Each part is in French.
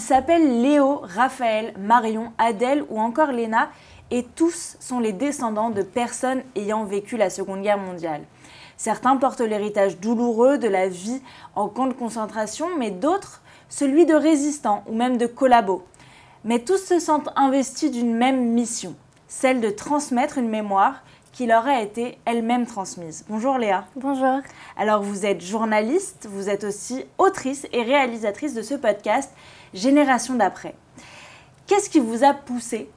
s'appellent Léo, Raphaël, Marion, Adèle ou encore Léna et tous sont les descendants de personnes ayant vécu la Seconde Guerre mondiale. Certains portent l'héritage douloureux de la vie en camp de concentration, mais d'autres celui de résistants ou même de collabos. Mais tous se sentent investis d'une même mission, celle de transmettre une mémoire qui leur a été elle-même transmise. Bonjour Léa. Bonjour. Alors vous êtes journaliste, vous êtes aussi autrice et réalisatrice de ce podcast Génération d'après. Qu'est-ce qui vous a poussé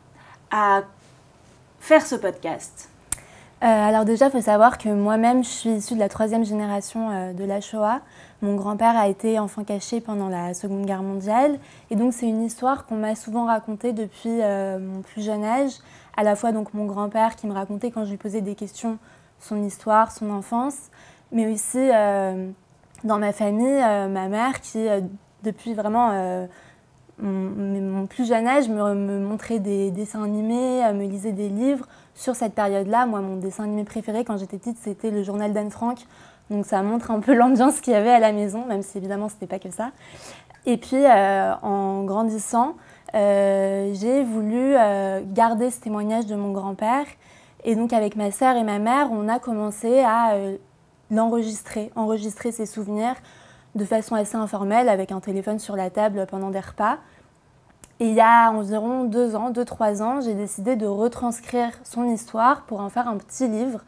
à faire ce podcast ? Alors déjà, il faut savoir que moi-même, je suis issue de la 3e génération de la Shoah. Mon grand-père a été enfant caché pendant la Seconde Guerre mondiale. Et donc, c'est une histoire qu'on m'a souvent racontée depuis mon plus jeune âge. À la fois donc mon grand-père qui me racontait quand je lui posais des questions son histoire, son enfance. Mais aussi dans ma famille, ma mère qui, depuis vraiment mon plus jeune âge, me montrait des dessins animés, me lisait des livres. Sur cette période-là, moi, mon dessin animé préféré quand j'étais petite, c'était le journal d'Anne Frank. Donc ça montre un peu l'ambiance qu'il y avait à la maison, même si évidemment, ce n'était pas que ça. Et puis, en grandissant, j'ai voulu garder ce témoignage de mon grand-père. Et donc, avec ma sœur et ma mère, on a commencé à enregistrer ses souvenirs de façon assez informelle, avec un téléphone sur la table pendant des repas. Et il y a environ 2-3 ans, j'ai décidé de retranscrire son histoire pour en faire un petit livre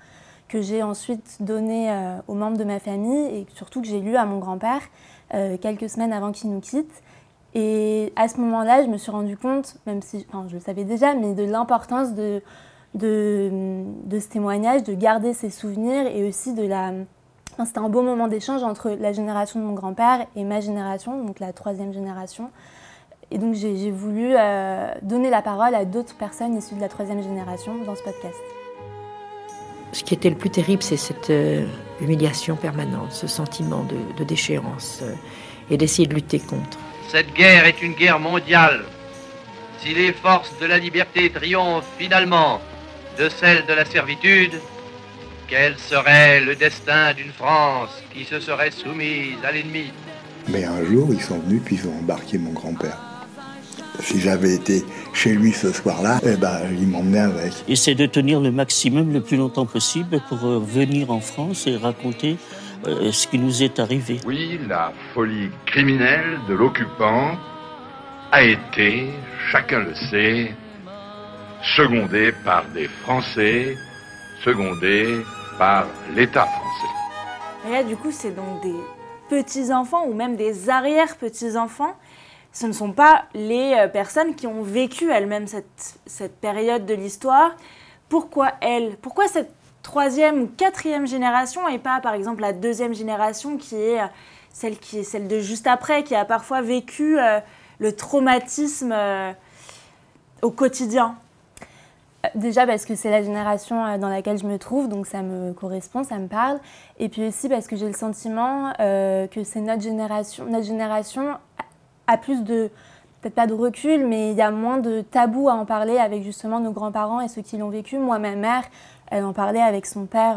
que j'ai ensuite donné aux membres de ma famille et surtout que j'ai lu à mon grand-père quelques semaines avant qu'il nous quitte. Et à ce moment-là, je me suis rendu compte, même si je le savais déjà, mais de l'importance de ce témoignage, de garder ses souvenirs et aussi c'était un beau moment d'échange entre la génération de mon grand-père et ma génération, donc la 3e génération. Et donc j'ai voulu donner la parole à d'autres personnes issues de la 3e génération dans ce podcast. Ce qui était le plus terrible, c'est cette humiliation permanente, ce sentiment de déchéance et d'essayer de lutter contre. Cette guerre est une guerre mondiale. Si les forces de la liberté triomphent finalement de celles de la servitude, quel serait le destin d'une France qui se serait soumise à l'ennemi ? Mais un jour, ils sont venus puis ils ont embarqué mon grand-père. Si j'avais été chez lui ce soir-là, il m'emmenait avec. Et c'est de tenir le maximum le plus longtemps possible pour venir en France et raconter ce qui nous est arrivé. Oui, la folie criminelle de l'occupant a été, chacun le sait, secondée par des Français, secondée par l'État français. Et là, du coup, c'est donc des petits-enfants ou même des arrière-petits-enfants. Ce ne sont pas les personnes qui ont vécu elles-mêmes cette période de l'histoire. Pourquoi elles ? Pourquoi cette 3e ou 4e génération et pas, par exemple, la 2e génération qui est celle de juste après, qui a parfois vécu le traumatisme au quotidien ? Déjà parce que c'est la génération dans laquelle je me trouve, donc ça me correspond, ça me parle. Et puis aussi parce que j'ai le sentiment que c'est notre génération a plus de, peut-être pas de recul, mais il y a moins de tabous à en parler avec justement nos grands-parents et ceux qui l'ont vécu. Moi, ma mère, elle en parlait avec son père.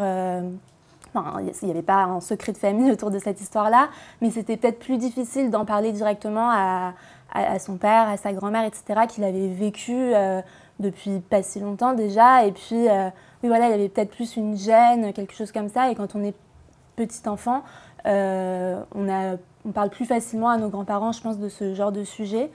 Il n'y avait pas un secret de famille autour de cette histoire-là, mais c'était peut-être plus difficile d'en parler directement à son père, à sa grand-mère, etc., qu'il avait vécu depuis pas si longtemps déjà. Et puis, oui, voilà, il y avait peut-être plus une gêne, quelque chose comme ça. Et quand on est petit enfant, on parle plus facilement à nos grands-parents, je pense, de ce genre de sujet.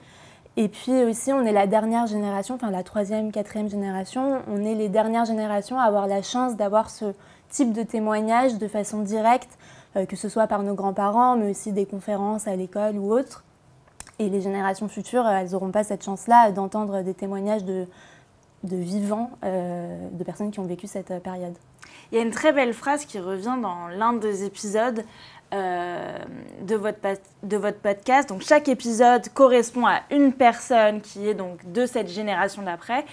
Et puis aussi, on est la dernière génération, enfin la 3e, 4e génération, on est les dernières générations à avoir la chance d'avoir ce type de témoignage de façon directe, que ce soit par nos grands-parents, mais aussi des conférences à l'école ou autres. Et les générations futures, elles n'auront pas cette chance-là d'entendre des témoignages de vivants, de personnes qui ont vécu cette période. Il y a une très belle phrase qui revient dans l'un des épisodes de votre podcast. Donc, chaque épisode correspond à une personne qui est donc de cette génération d'après.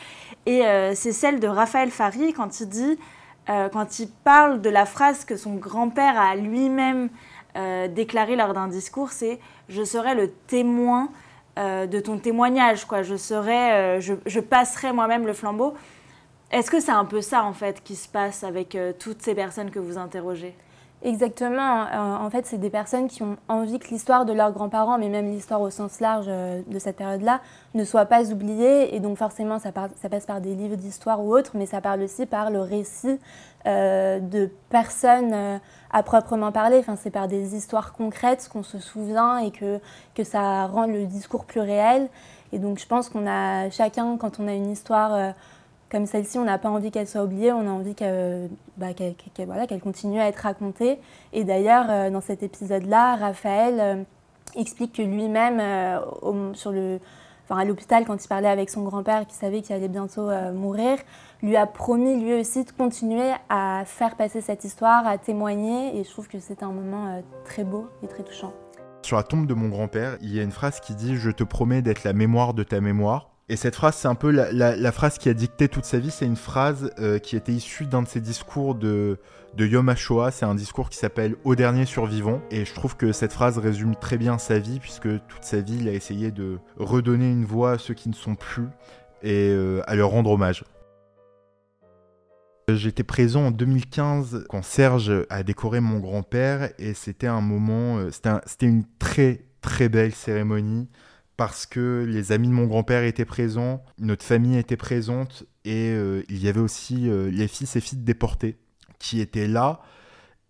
Et c'est celle de Raphaël Fary quand il parle de la phrase que son grand-père a lui-même déclarée lors d'un discours, c'est « Je serai le témoin de ton témoignage, quoi. Je passerai moi-même le flambeau ». Est-ce que c'est un peu ça, en fait, qui se passe avec toutes ces personnes que vous interrogez ? Exactement. En fait, c'est des personnes qui ont envie que l'histoire de leurs grands-parents, mais même l'histoire au sens large de cette période-là, ne soit pas oubliée. Et donc forcément, ça passe par des livres d'histoire ou autres, mais ça parle aussi par le récit de personnes à proprement parler. Enfin, c'est par des histoires concrètes qu'on se souvient et que ça rend le discours plus réel. Et donc je pense qu'on a chacun, quand on a une histoire comme celle-ci, on n'a pas envie qu'elle soit oubliée, on a envie qu'elle continue à être racontée. Et d'ailleurs, dans cet épisode-là, Raphaël explique que lui-même, à l'hôpital, quand il parlait avec son grand-père, qui savait qu'il allait bientôt mourir, lui a promis lui aussi de continuer à faire passer cette histoire, à témoigner. Et je trouve que c'est un moment très beau et très touchant. Sur la tombe de mon grand-père, il y a une phrase qui dit « Je te promets d'être la mémoire de ta mémoire ». Et cette phrase, c'est un peu la phrase qui a dicté toute sa vie. C'est une phrase qui était issue d'un de ses discours de Yom HaShoah. C'est un discours qui s'appelle « Au dernier survivant ». Et je trouve que cette phrase résume très bien sa vie, puisque toute sa vie, il a essayé de redonner une voix à ceux qui ne sont plus et à leur rendre hommage. J'étais présent en 2015 quand Serge a décoré mon grand-père et c'était un moment, c'était une très très belle cérémonie parce que les amis de mon grand-père étaient présents, notre famille était présente et il y avait aussi les fils et filles déportés qui étaient là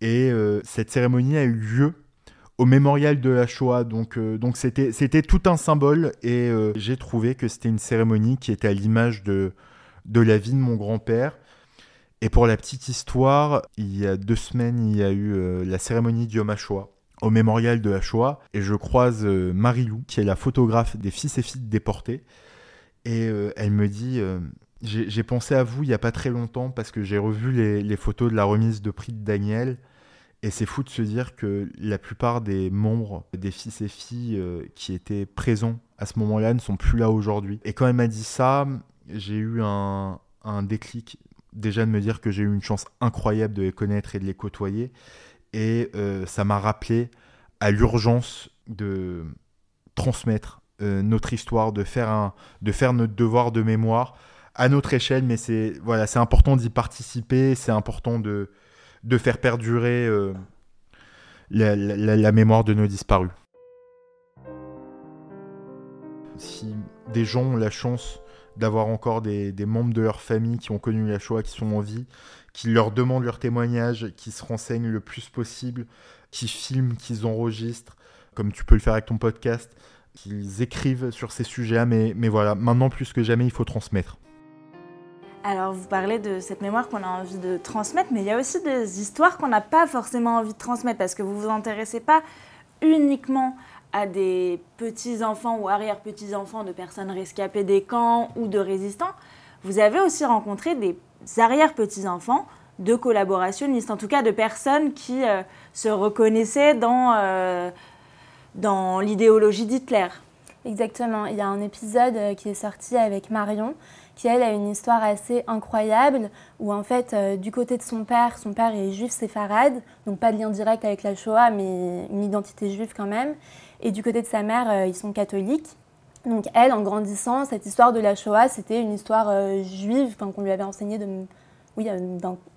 et cette cérémonie a eu lieu au mémorial de la Shoah, donc c'était tout un symbole et j'ai trouvé que c'était une cérémonie qui était à l'image de la vie de mon grand-père. Et pour la petite histoire, il y a 2 semaines, il y a eu la cérémonie du Yom HaShoah au mémorial de la Shoah. Et je croise Marie-Lou, qui est la photographe des fils et filles déportés. Et elle me dit j'ai pensé à vous il n'y a pas très longtemps parce que j'ai revu les photos de la remise de prix de Daniel. Et c'est fou de se dire que la plupart des membres des fils et filles qui étaient présents à ce moment-là ne sont plus là aujourd'hui. Et quand elle m'a dit ça, j'ai eu un déclic. Déjà de me dire que j'ai eu une chance incroyable de les connaître et de les côtoyer. Et ça m'a rappelé à l'urgence de transmettre notre histoire, de faire notre devoir de mémoire à notre échelle. Mais c'est important d'y participer, c'est important de faire perdurer la mémoire de nos disparus. Si des gens ont la chance d'avoir encore des membres de leur famille qui ont connu la Shoah, qui sont en vie, qui leur demandent leur témoignage, qui se renseignent le plus possible, qui filment, qui enregistrent, comme tu peux le faire avec ton podcast, qu'ils écrivent sur ces sujets-là. Mais voilà, maintenant plus que jamais, il faut transmettre. Alors, vous parlez de cette mémoire qu'on a envie de transmettre, mais il y a aussi des histoires qu'on n'a pas forcément envie de transmettre parce que vous ne vous intéressez pas uniquement à des petits-enfants ou arrière-petits-enfants de personnes rescapées des camps ou de résistants. Vous avez aussi rencontré des arrière-petits-enfants de collaborationnistes, en tout cas de personnes qui se reconnaissaient dans l'idéologie d'Hitler. Exactement. Il y a un épisode qui est sorti avec Marion, qui elle a une histoire assez incroyable, où en fait, du côté de son père est juif séfarade, donc pas de lien direct avec la Shoah, mais une identité juive quand même. Et du côté de sa mère, ils sont catholiques. Donc elle, en grandissant, cette histoire de la Shoah, c'était une histoire juive, qu'on lui avait enseignée une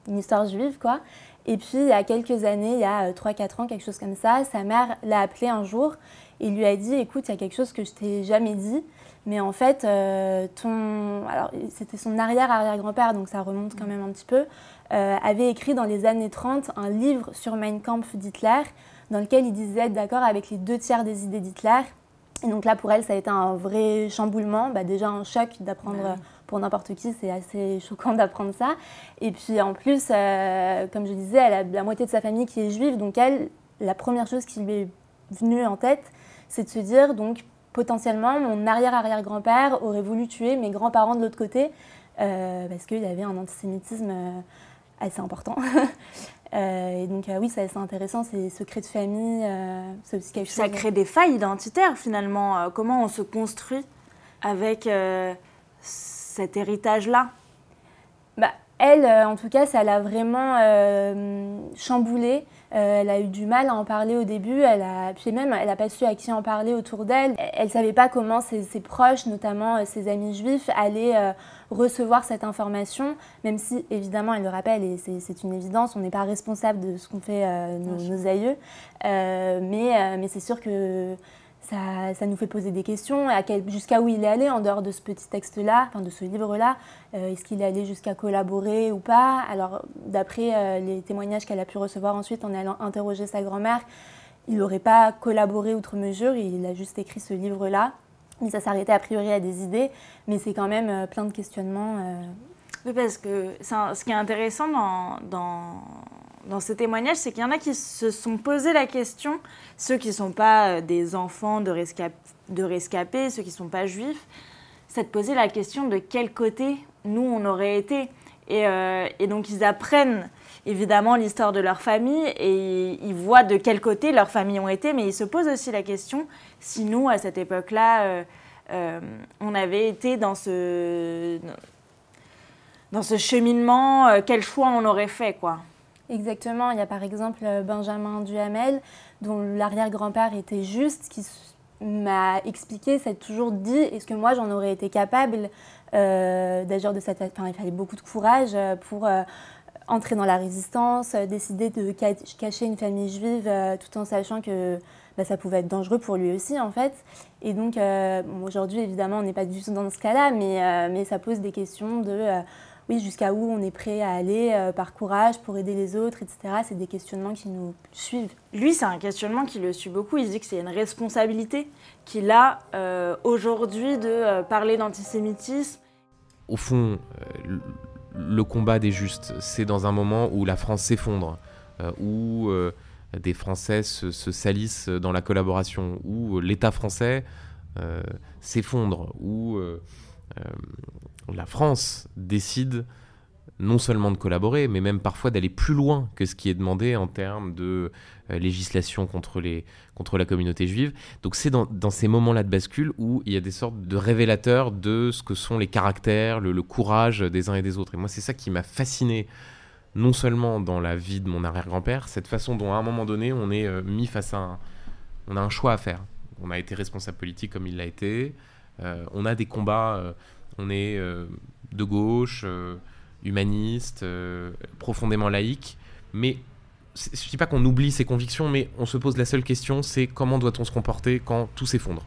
histoire juive, quoi. Et puis, il y a quelques années, il y a 3-4 ans, quelque chose comme ça, sa mère l'a appelé un jour et lui a dit « Écoute, il y a quelque chose que je t'ai jamais dit, mais en fait, alors c'était son arrière-arrière-grand-père, donc ça remonte quand même un petit peu, avait écrit dans les années 30 un livre sur Mein Kampf d'Hitler, dans lequel il disait être d'accord avec les 2/3 des idées d'Hitler. Et donc là, pour elle, ça a été un vrai chamboulement, déjà un choc d'apprendre, pour n'importe qui, c'est assez choquant d'apprendre ça. Et puis en plus, comme je disais, elle a la moitié de sa famille qui est juive, donc elle, la première chose qui lui est venue en tête, c'est de se dire, donc potentiellement, mon arrière-arrière-grand-père aurait voulu tuer mes grands-parents de l'autre côté, parce qu'il y avait un antisémitisme assez important. Et donc oui, c'est assez intéressant, ces secrets de famille, c'est aussi quelque chose... Ça crée des failles identitaires finalement, comment on se construit avec cet héritage-là? Elle, en tout cas, ça l'a vraiment chamboulée. Elle a eu du mal à en parler au début. Puis même, elle n'a pas su à qui en parler autour d'elle. Elle ne savait pas comment ses proches, notamment ses amis juifs, allaient recevoir cette information, même si, évidemment, elle le rappelle, et c'est une évidence, on n'est pas responsable de ce qu'ont fait nos aïeux. Mais c'est sûr que ça nous fait poser des questions. Jusqu'à où il est allé en dehors de ce petit texte-là, enfin de ce livre-là. Est-ce qu'il est allé jusqu'à collaborer ou pas? Alors, d'après les témoignages qu'elle a pu recevoir ensuite en allant interroger sa grand-mère, il n'aurait pas collaboré outre mesure, il a juste écrit ce livre-là. Mais ça s'arrêtait a priori à des idées, mais c'est quand même plein de questionnements. Oui, parce que ce qui est intéressant dans ces témoignages, c'est qu'il y en a qui se sont posé la question, ceux qui ne sont pas des enfants de rescapés, ceux qui ne sont pas juifs, c'est de poser la question de quel côté nous on aurait été. Et donc ils apprennent évidemment l'histoire de leur famille et ils voient de quel côté leurs familles ont été, mais ils se posent aussi la question si nous, à cette époque-là, on avait été dans ce cheminement, quel choix on aurait fait, quoi. Exactement. Il y a par exemple Benjamin Duhamel, dont l'arrière-grand-père était juste, qui m'a expliqué, s'est toujours dit, est-ce que moi j'en aurais été capable d'agir de cette... Enfin, il fallait beaucoup de courage pour entrer dans la résistance, décider de cacher une famille juive tout en sachant que ça pouvait être dangereux pour lui aussi, en fait. Et donc, aujourd'hui, évidemment, on n'est pas du tout dans ce cas-là, mais ça pose des questions de... oui, jusqu'à où on est prêt à aller par courage pour aider les autres, etc. C'est des questionnements qui nous suivent. Lui, c'est un questionnement qui le suit beaucoup. Il se dit que c'est une responsabilité qu'il a aujourd'hui de parler d'antisémitisme. Au fond, le combat des justes, c'est dans un moment où la France s'effondre, où des Français se salissent dans la collaboration, où l'État français s'effondre, où... la France décide non seulement de collaborer, mais même parfois d'aller plus loin que ce qui est demandé en termes de législation contre la communauté juive. Donc c'est dans ces moments-là de bascule où il y a des sortes de révélateurs de ce que sont les caractères, le courage des uns et des autres. Et moi, c'est ça qui m'a fasciné, non seulement dans la vie de mon arrière-grand-père, cette façon dont à un moment donné, on est mis face à on a un choix à faire. On a été responsable politique comme il l'a été. On a des combats... on est de gauche, humaniste, profondément laïque, mais je ne dis pas qu'on oublie ses convictions, mais on se pose la seule question, c'est comment doit-on se comporter quand tout s'effondre?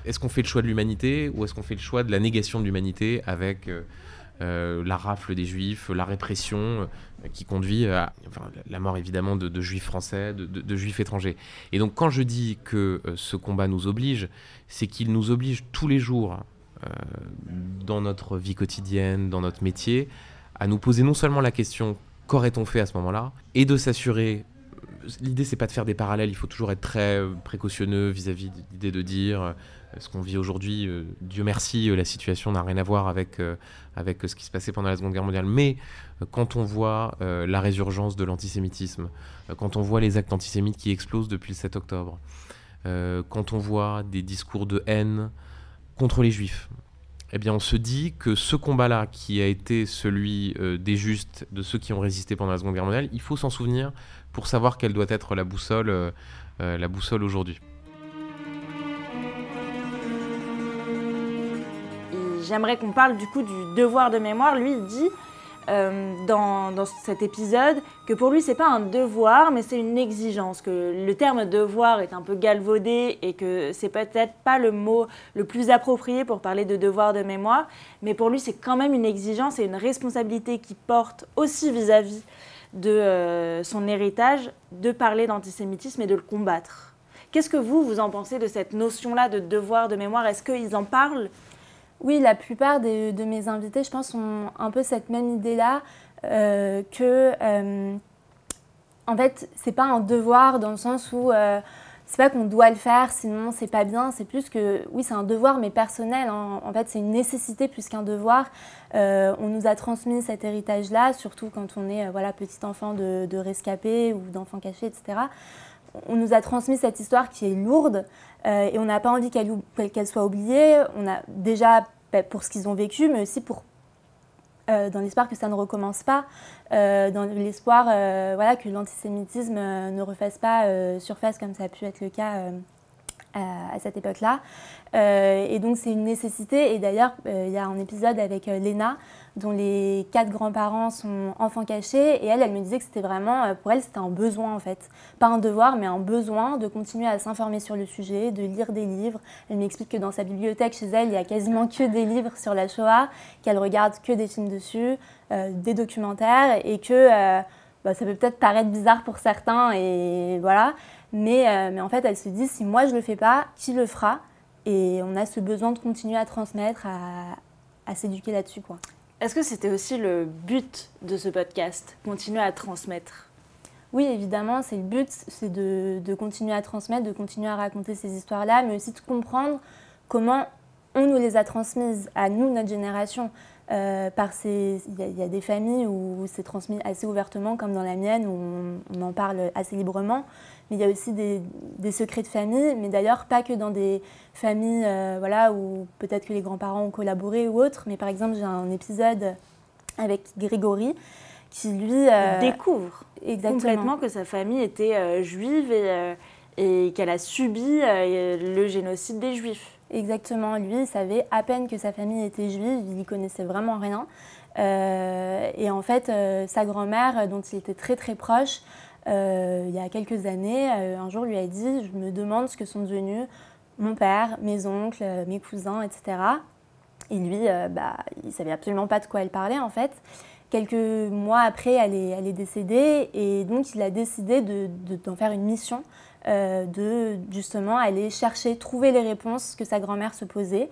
Est-ce qu'on fait le choix de l'humanité ou est-ce qu'on fait le choix de la négation de l'humanité avec la rafle des juifs, la répression qui conduit à la mort évidemment de juifs français, de juifs étrangers. Et donc quand je dis que ce combat nous oblige, c'est qu'il nous oblige tous les jours dans notre vie quotidienne, dans notre métier, à nous poser non seulement la question qu'aurait-on fait à ce moment-là, et de s'assurer, l'idée c'est pas de faire des parallèles, il faut toujours être très précautionneux vis-à-vis de l'idée de dire ce qu'on vit aujourd'hui, Dieu merci, la situation n'a rien à voir avec ce qui se passait pendant la Seconde Guerre mondiale, mais quand on voit la résurgence de l'antisémitisme, quand on voit les actes antisémites qui explosent depuis le 7 octobre, quand on voit des discours de haine contre les juifs, eh bien on se dit que ce combat-là, qui a été celui des justes, de ceux qui ont résisté pendant la Seconde Guerre mondiale, il faut s'en souvenir pour savoir quelle doit être la boussole aujourd'hui. J'aimerais qu'on parle du coup du devoir de mémoire. Lui, il dit dans cet épisode que pour lui, c'est pas un devoir, mais c'est une exigence, que le terme devoir est un peu galvaudé et que c'est peut-être pas le mot le plus approprié pour parler de devoir de mémoire, mais pour lui, c'est quand même une exigence et une responsabilité qu'il porte aussi vis-à-vis de son héritage, de parler d'antisémitisme et de le combattre. Qu'est-ce que vous en pensez de cette notion-là de devoir de mémoire? Est-ce qu'ils en parlent? Oui, la plupart de mes invités, je pense, ont un peu cette même idée-là, en fait, c'est pas un devoir dans le sens où c'est pas qu'on doit le faire, sinon c'est pas bien, c'est plus que, oui, c'est un devoir, mais personnel, hein. En fait, c'est une nécessité plus qu'un devoir. On nous a transmis cet héritage-là, surtout quand on est petit enfant de rescapés ou d'enfants cachés, etc. On nous a transmis cette histoire qui est lourde et on n'a pas envie qu'elle soit oubliée. On a déjà pour ce qu'ils ont vécu, mais aussi pour dans l'espoir que ça ne recommence pas, dans l'espoir que l'antisémitisme ne refasse pas surface comme ça a pu être le cas à cette époque-là. Et donc c'est une nécessité. Et d'ailleurs, il y a un épisode avec Léna, dont les 4 grands-parents sont enfants cachés. Et elle me disait que c'était vraiment, pour elle, c'était un besoin en fait. Pas un devoir, mais un besoin de continuer à s'informer sur le sujet, de lire des livres. Elle m'explique que dans sa bibliothèque, chez elle, il y a quasiment que des livres sur la Shoah, qu'elle regarde que des films dessus, des documentaires, et que ça peut peut-être paraître bizarre pour certains, et voilà. Mais en fait, elle se dit, si moi je ne le fais pas, qui le fera? Et on a ce besoin de continuer à transmettre, à s'éduquer là-dessus, quoi. Est-ce que c'était aussi le but de ce podcast, continuer à transmettre? Oui, évidemment, c'est le but, c'est de continuer à transmettre, de continuer à raconter ces histoires-là, mais aussi de comprendre comment on nous les a transmises, à nous, notre génération. Il y a des familles où c'est transmis assez ouvertement, comme dans la mienne, où on en parle assez librement. Mais il y a aussi des secrets de famille, mais d'ailleurs pas que dans des familles où peut-être que les grands-parents ont collaboré ou autre. Mais par exemple, j'ai un épisode avec Grégory qui, lui... découvre complètement que sa famille était juive et qu'elle a subi le génocide des Juifs. Exactement, lui, il savait à peine que sa famille était juive, il n'y connaissait vraiment rien. Et en fait, sa grand-mère, dont il était très très proche, il y a quelques années, un jour lui a dit « Je me demande ce que sont devenus mon père, mes oncles, mes cousins, etc. » Et lui, il ne savait absolument pas de quoi elle parlait en fait. Quelques mois après, elle est décédée et donc il a décidé d'en faire une mission, de justement aller chercher, trouver les réponses que sa grand-mère se posait.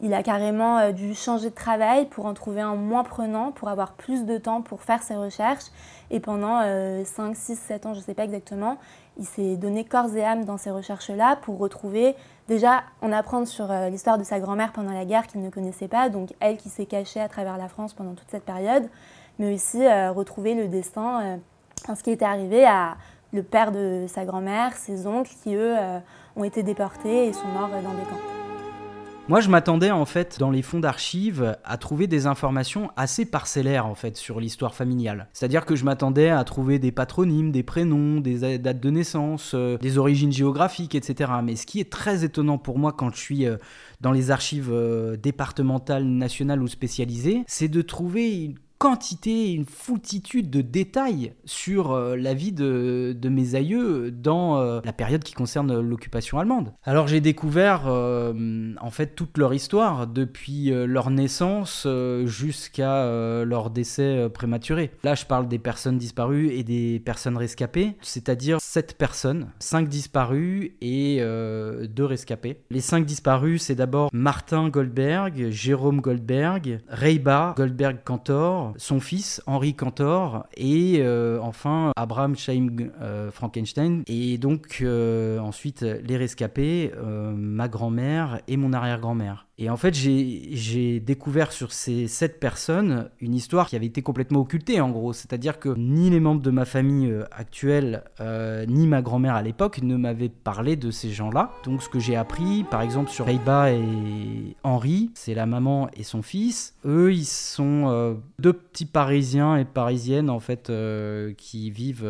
Il a carrément dû changer de travail pour en trouver un moins prenant, pour avoir plus de temps pour faire ses recherches. Et pendant 5, 6, 7 ans, je ne sais pas exactement, il s'est donné corps et âme dans ces recherches-là pour retrouver, déjà en apprendre sur l'histoire de sa grand-mère pendant la guerre qu'il ne connaissait pas, donc elle qui s'est cachée à travers la France pendant toute cette période, mais aussi retrouver le destin, ce qui était arrivé à le père de sa grand-mère, ses oncles qui, eux, ont été déportés et sont morts dans des camps. Moi, je m'attendais en fait dans les fonds d'archives à trouver des informations assez parcellaires en fait sur l'histoire familiale. C'est-à-dire que je m'attendais à trouver des patronymes, des prénoms, des dates de naissance, des origines géographiques, etc. Mais ce qui est très étonnant pour moi quand je suis dans les archives départementales, nationales ou spécialisées, c'est de trouver une quantité, une foultitude de détails sur la vie de mes aïeux dans la période qui concerne l'occupation allemande. Alors j'ai découvert en fait toute leur histoire depuis leur naissance jusqu'à leur décès prématuré. Là je parle des personnes disparues et des personnes rescapées, c'est-à-dire 7 personnes, 5 disparus et 2 rescapés. Les 5 disparus, c'est d'abord Martin Goldberg, Jérôme Goldberg, Reiba Goldberg-Cantor, son fils Henri Cantor et enfin Abraham Chaim Frankenstein, et donc ensuite les rescapés, ma grand-mère et mon arrière-grand-mère. Et en fait, j'ai découvert sur ces 7 personnes une histoire qui avait été complètement occultée, en gros. C'est-à-dire que ni les membres de ma famille actuelle, ni ma grand-mère à l'époque ne m'avaient parlé de ces gens-là. Donc, ce que j'ai appris, par exemple, sur Reiba et Henri, c'est la maman et son fils. Eux, ils sont 2 petits Parisiens et Parisiennes, en fait, qui vivent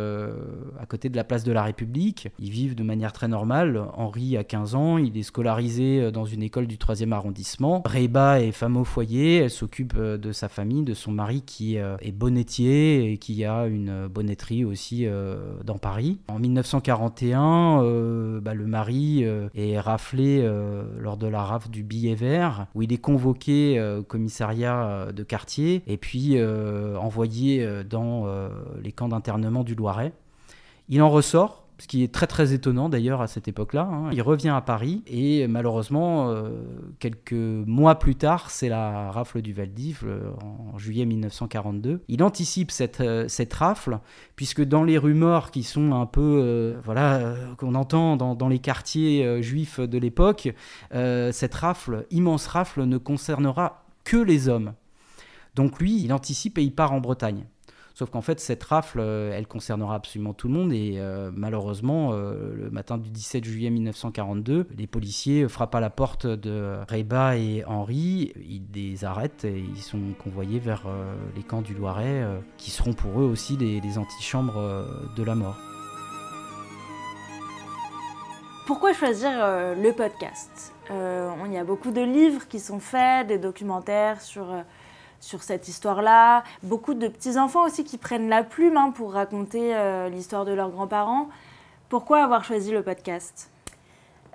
à côté de la place de la République. Ils vivent de manière très normale. Henri a 15 ans, il est scolarisé dans une école du 3e arrondissement. Reiba est femme au foyer, elle s'occupe de sa famille, de son mari qui est bonnetier et qui a une bonnetterie aussi dans Paris. En 1941, le mari est raflé lors de la rafle du billet vert, où il est convoqué au commissariat de quartier et puis envoyé dans les camps d'internement du Loiret. Il en ressort, ce qui est très très étonnant d'ailleurs à cette époque-là. Il revient à Paris et malheureusement, quelques mois plus tard, c'est la rafle du Vel d'Hiv en juillet 1942. Il anticipe cette rafle, puisque dans les rumeurs qui sont un peu, qu'on entend dans les quartiers juifs de l'époque, cette rafle, immense rafle, ne concernera que les hommes. Donc lui, il anticipe et il part en Bretagne. Sauf qu'en fait, cette rafle, elle concernera absolument tout le monde. Et malheureusement, le matin du 17 juillet 1942, les policiers frappent à la porte de Reiba et Henri. Ils les arrêtent et ils sont convoyés vers les camps du Loiret, qui seront pour eux aussi les antichambres de la mort. Pourquoi choisir le podcast ? Il y a beaucoup de livres qui sont faits, des documentaires sur cette histoire-là, beaucoup de petits-enfants aussi qui prennent la plume pour raconter l'histoire de leurs grands-parents. Pourquoi avoir choisi le podcast ?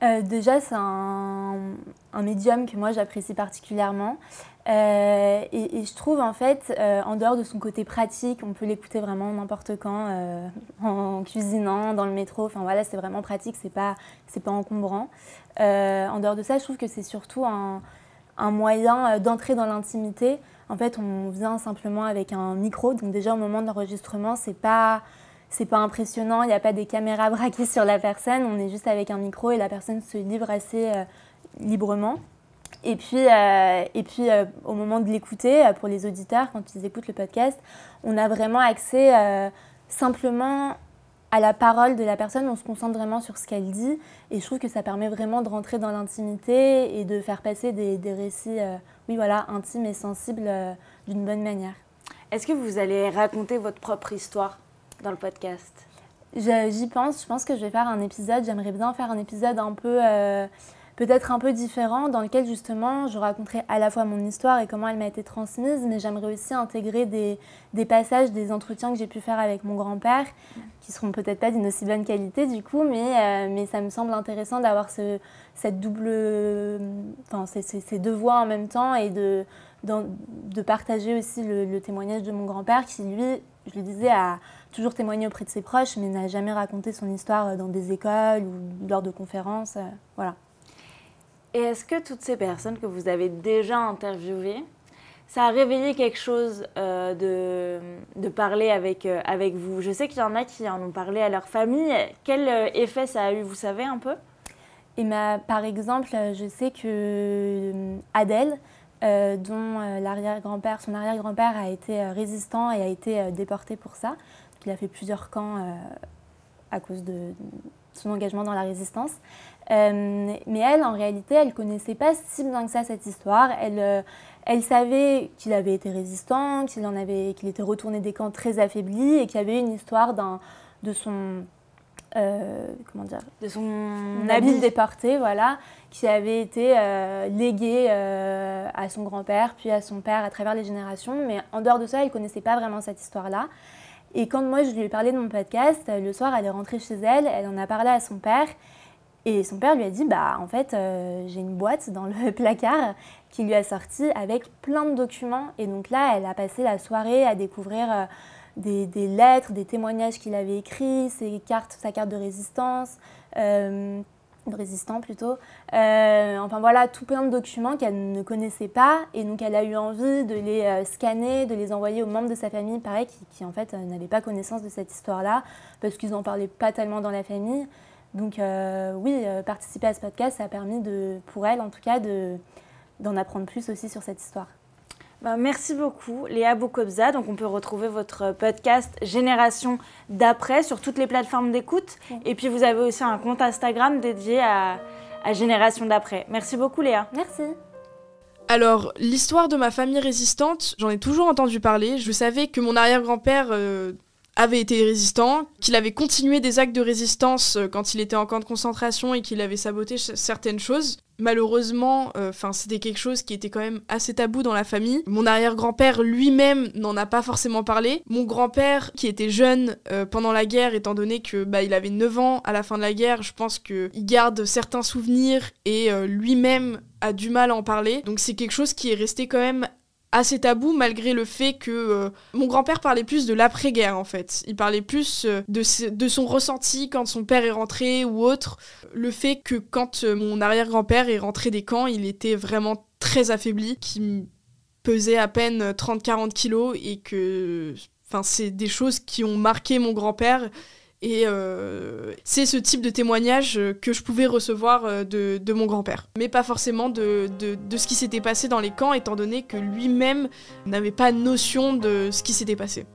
Déjà, c'est un médium que moi j'apprécie particulièrement. Et je trouve en fait, en dehors de son côté pratique, on peut l'écouter vraiment n'importe quand, en cuisinant, dans le métro. Enfin voilà, c'est vraiment pratique, c'est pas encombrant. En dehors de ça, je trouve que c'est surtout un moyen d'entrer dans l'intimité. En fait, on vient simplement avec un micro. Donc déjà, au moment de l'enregistrement, c'est pas impressionnant. Il n'y a pas des caméras braquées sur la personne. On est juste avec un micro et la personne se livre assez librement. Et puis au moment de l'écouter, pour les auditeurs, quand ils écoutent le podcast, on a vraiment accès simplement à la parole de la personne. On se concentre vraiment sur ce qu'elle dit. Et je trouve que ça permet vraiment de rentrer dans l'intimité et de faire passer des récits intimes et sensibles d'une bonne manière. Est-ce que vous allez raconter votre propre histoire dans le podcast ? J'y pense. Je pense que je vais faire un épisode. J'aimerais bien faire un épisode un peu... peut-être un peu différent, dans lequel justement je raconterai à la fois mon histoire et comment elle m'a été transmise, mais j'aimerais aussi intégrer des passages, des entretiens que j'ai pu faire avec mon grand-père, qui seront peut-être pas d'une aussi bonne qualité du coup, mais ça me semble intéressant d'avoir cette double, ces deux voix en même temps et de partager aussi le témoignage de mon grand-père qui, lui, je le disais, a toujours témoigné auprès de ses proches, mais n'a jamais raconté son histoire dans des écoles ou lors de conférences. Voilà. Et est-ce que toutes ces personnes que vous avez déjà interviewées, ça a réveillé quelque chose de parler avec vous ? Je sais qu'il y en a qui en ont parlé à leur famille. Quel effet ça a eu, vous savez un peu ? Par exemple, je sais que Adèle, dont son arrière-grand-père a été résistant et a été déporté pour ça, qu'il a fait plusieurs camps à cause de son engagement dans la résistance. Mais elle, en réalité, elle ne connaissait pas si bien que ça cette histoire. Elle savait qu'il avait été résistant, qu'il était retourné des camps très affaibli et qu'il y avait une histoire de son habit déporté, voilà, qui avait été légué à son grand-père, puis à son père à travers les générations. Mais en dehors de ça, elle ne connaissait pas vraiment cette histoire-là. Et quand moi, je lui ai parlé de mon podcast, le soir, elle est rentrée chez elle, elle en a parlé à son père. Et son père lui a dit, en fait, j'ai une boîte dans le placard qui lui a sorti avec plein de documents. Et donc là, elle a passé la soirée à découvrir des lettres, des témoignages qu'il avait écrits, sa carte de résistance, de résistant plutôt. Enfin voilà, tout plein de documents qu'elle ne connaissait pas. Et donc elle a eu envie de les scanner, de les envoyer aux membres de sa famille, pareil, qui en fait n'avaient pas connaissance de cette histoire-là, parce qu'ils n'en parlaient pas tellement dans la famille. Donc participer à ce podcast, ça a permis pour elle en tout cas d'en apprendre plus aussi sur cette histoire. Merci beaucoup Léa Boukobza. Donc on peut retrouver votre podcast Génération d'après sur toutes les plateformes d'écoute. Et puis vous avez aussi un compte Instagram dédié à Génération d'après. Merci beaucoup Léa. Merci. Alors, l'histoire de ma famille résistante, j'en ai toujours entendu parler. Je savais que mon arrière-grand-père avait été résistant, qu'il avait continué des actes de résistance quand il était en camp de concentration et qu'il avait saboté certaines choses. Malheureusement, c'était quelque chose qui était quand même assez tabou dans la famille. Mon arrière-grand-père lui-même n'en a pas forcément parlé. Mon grand-père, qui était jeune pendant la guerre, étant donné que il avait 9 ans à la fin de la guerre, je pense qu'il garde certains souvenirs et lui-même a du mal à en parler. Donc c'est quelque chose qui est resté quand même assez tabou, malgré le fait que mon grand-père parlait plus de l'après-guerre en fait. Il parlait plus de son ressenti quand son père est rentré ou autre. Le fait que quand mon arrière-grand-père est rentré des camps, il était vraiment très affaibli, qu'il pesait à peine 30-40 kilos et que c'est des choses qui ont marqué mon grand-père. Et c'est ce type de témoignage que je pouvais recevoir de mon grand-père. Mais pas forcément de ce qui s'était passé dans les camps, étant donné que lui-même n'avait pas notion de ce qui s'était passé.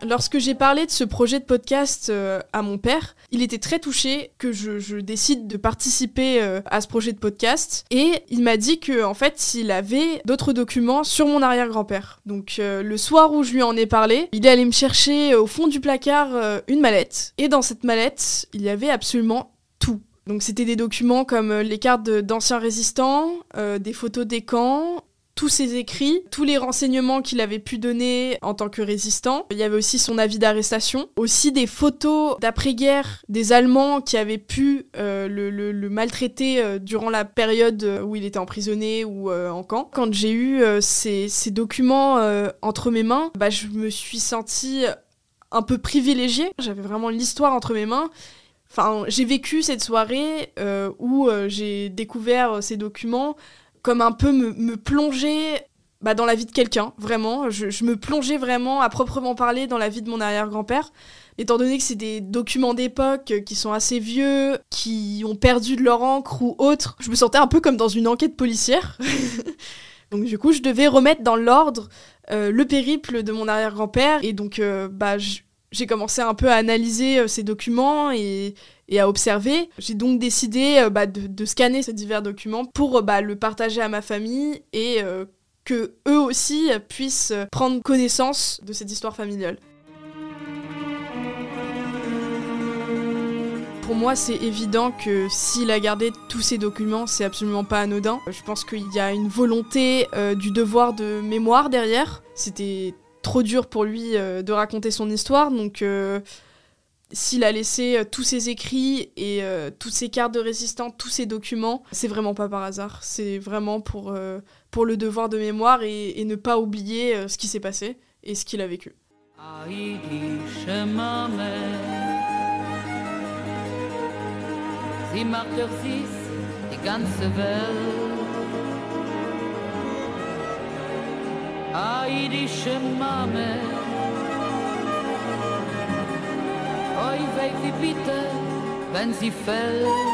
Lorsque j'ai parlé de ce projet de podcast à mon père, il était très touché que je décide de participer à ce projet de podcast. Et il m'a dit que, en fait, il avait d'autres documents sur mon arrière-grand-père. Donc, le soir où je lui en ai parlé, il est allé me chercher au fond du placard une mallette. Et dans cette mallette, il y avait absolument tout. Donc, c'était des documents comme les cartes d'anciens résistants, des photos des camps, tous ses écrits, tous les renseignements qu'il avait pu donner en tant que résistant. Il y avait aussi son avis d'arrestation, aussi des photos d'après-guerre des Allemands qui avaient pu le maltraiter durant la période où il était emprisonné ou en camp. Quand j'ai eu ces documents entre mes mains, je me suis sentie un peu privilégiée. J'avais vraiment l'histoire entre mes mains. Enfin, j'ai vécu cette soirée où j'ai découvert ces documents comme un peu me plonger dans la vie de quelqu'un, vraiment. Je me plongeais vraiment, à proprement parler, dans la vie de mon arrière-grand-père, étant donné que c'est des documents d'époque qui sont assez vieux, qui ont perdu de leur encre ou autre. Je me sentais un peu comme dans une enquête policière. Donc du coup, je devais remettre dans l'ordre le périple de mon arrière-grand-père, et donc j'ai commencé un peu à analyser ces documents et à observer. J'ai donc décidé de scanner ces divers documents pour le partager à ma famille et que eux aussi puissent prendre connaissance de cette histoire familiale. Pour moi, c'est évident que s'il a gardé tous ces documents, c'est absolument pas anodin. Je pense qu'il y a une volonté du devoir de mémoire derrière. C'était trop dur pour lui de raconter son histoire, donc s'il a laissé tous ses écrits et toutes ses cartes de résistants, tous ses documents, c'est vraiment pas par hasard. C'est vraiment pour le devoir de mémoire et ne pas oublier ce qui s'est passé et ce qu'il a vécu. Oi, wie bitte, wenn sie fällt.